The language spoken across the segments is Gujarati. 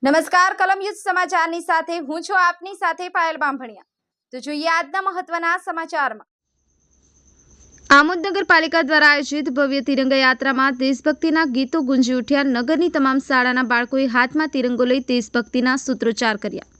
નમસ્કાર કલમ યુદ્ધ સમાચારની સાથે હું છું આપની સાથે પાયલ બામભણિયા। તો જોઈએ આજના મહત્વના સમાચારમાં। આમોદ નગરપાલિકા દ્વારા આયોજિત ભવ્ય તિરંગા યાત્રામાં દેશભક્તિના ગીતો ગુંજી ઉઠ્યા। નગરની તમામ શાળાના બાળકોએ હાથમાં તિરંગો લઈ દેશભક્તિના સૂત્રોચ્ચાર કર્યા।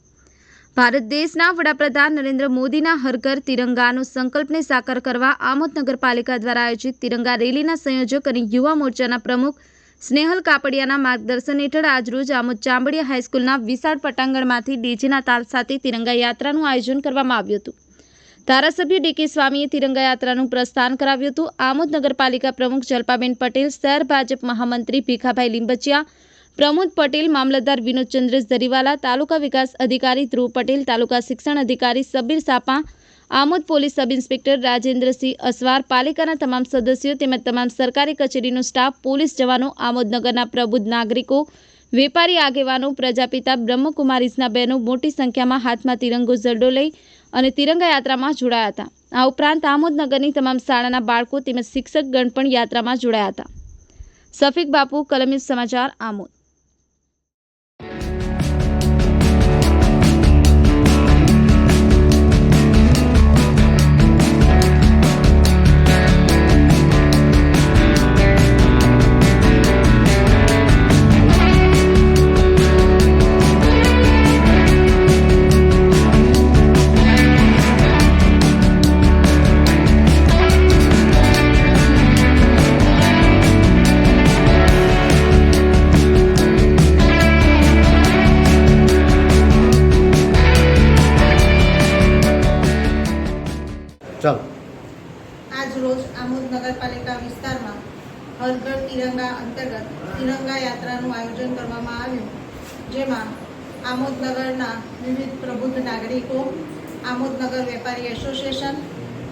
ભારત દેશના વડાપ્રધાન નરેન્દ્ર મોદીના હર ઘર તિરંગાનો સંકલ્પને સાકાર કરવા આમોદ નગરપાલિકા દ્વારા આયોજિત તિરંગા રેલીના સંયોજક અને યુવા મોરચાના પ્રમુખ સ્નેહલ કાપડિયાના માર્ગદર્શન હેઠળ આજરોજ આમોદ ચાંબડિયા હાઈસ્કૂલના વિશાળ પટાંગણમાંથી ડીજેના તાલ સાથે તિરંગા યાત્રાનું આયોજન કરવામાં આવ્યું હતું। ધારાસભ્ય ડીકે સ્વામીએ તિરંગા યાત્રાનું પ્રસ્થાન કરાવ્યું હતું। આમોદ નગરપાલિકા પ્રમુખ જલ્પાબેન પટેલ, શહેર ભાજપ મહામંત્રી ભીખાભાઈ લીંબચિયા, પ્રમોદ પટેલ, મામલતદાર વિનોદચંદ્ર ઝરીવાલા, તાલુકા વિકાસ અધિકારી ધ્રુવ પટેલ, તાલુકા શિક્ષણ અધિકારી Sabir Sapa, Amod police sub inspector Rajendrasinh Aswar, પાલિકાના તમામ સદસ્યો તેમજ તમામ સરકારી કચેરીનો સ્ટાફ, પોલીસ જવાનો, આમોદ નગરના પ્રબુદ્ધ નાગરિકો, વેપારી આગેવાનો, પ્રજાપિતા બ્રહ્મકુમારીઝના બહેનો મોટી સંખ્યામાં હાથમાં તિરંગો ઝંડો લઈ અને તિરંગા યાત્રામાં જોડાયા હતા। આ ઉપરાંત આમોદ નગરની તમામ શાળાના બાળકો તેમજ શિક્ષકગણ પણ યાત્રામાં જોડાયા હતા। સફીક બાપુ, કલમ યુદ્ધ સમાચાર, આમોદ। ચાલો આજ રોજ આમોદ નગરપાલિકા વિસ્તારમાં હર ઘર તિરંગા અંતર્ગત તિરંગા યાત્રાનું આયોજન કરવામાં આવ્યું, જેમાં આમોદ નગરના વિવિધ પ્રબુદ્ધ નાગરિકો, આમોદ નગર વેપારી એસોસિએશન,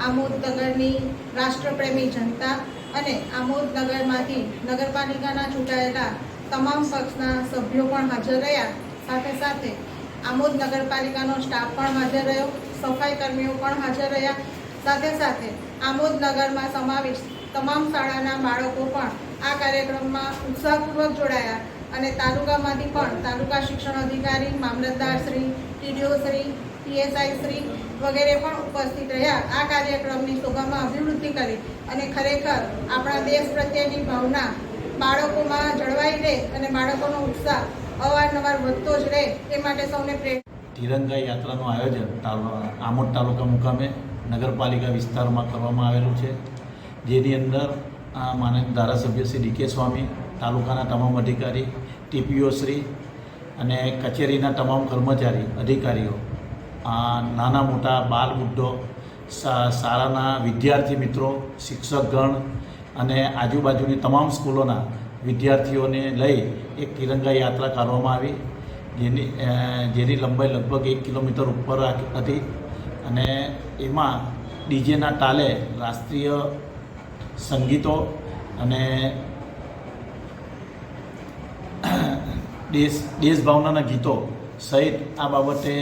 આમોદ નગરની રાષ્ટ્રપ્રેમી જનતા અને આમોદ નગરમાંથી નગરપાલિકાના ચૂંટાયેલા તમામ પક્ષના સભ્યો પણ હાજર રહ્યા। સાથે સાથે આમોદ નગરપાલિકાનો સ્ટાફ પણ હાજર રહ્યો, સફાઈ કર્મીઓ પણ હાજર રહ્યા। સાથે સાથે આમોદ નગરમાં સમાવિષ્ટ તમામ શાળાના બાળકો પણ આ કાર્યક્રમમાં ઉત્સાહપૂર્વક જોડાયા અને તાલુકામાંથી પણ તાલુકા શિક્ષણ અધિકારી, મામલતદાર શ્રી, ટીડીઓ શ્રી, પીએસઆઈ શ્રી વગેરે પણ ઉપસ્થિત રહ્યા। આ કાર્યક્રમની શોભામાં અભિવૃદ્ધિ કરી અને ખરેખર આપણા દેશ પ્રત્યેની ભાવના બાળકોમાં જળવાઈ રહે અને બાળકોનો ઉત્સાહ અવારનવાર વધતો જ રહે એ માટે સૌને પ્રેરણા। તિરંગા યાત્રાનું આયોજન આમોદ તાલુકા મુકામે નગરપાલિકા વિસ્તારમાં કરવામાં આવેલું છે, જેની અંદર માનનીય ધારાસભ્ય શ્રી ડીકે સ્વામી, તાલુકાના તમામ અધિકારી, ટીપીઓ શ્રી અને કચેરીના તમામ કર્મચારી અધિકારીઓ, નાના મોટા બાલ બુદ્ધો, શાળાના વિદ્યાર્થી મિત્રો, શિક્ષકગણ અને આજુબાજુની તમામ સ્કૂલોના વિદ્યાર્થીઓને લઈ એક તિરંગા યાત્રા કરવામાં આવી, જેની લંબાઈ લગભગ 1 કિલોમીટર ઉપર હતી અને એમાં ડીજેના તાલે રાષ્ટ્રીય સંગીતો અને દેશભાવનાના ગીતો સહિત આ બાબતે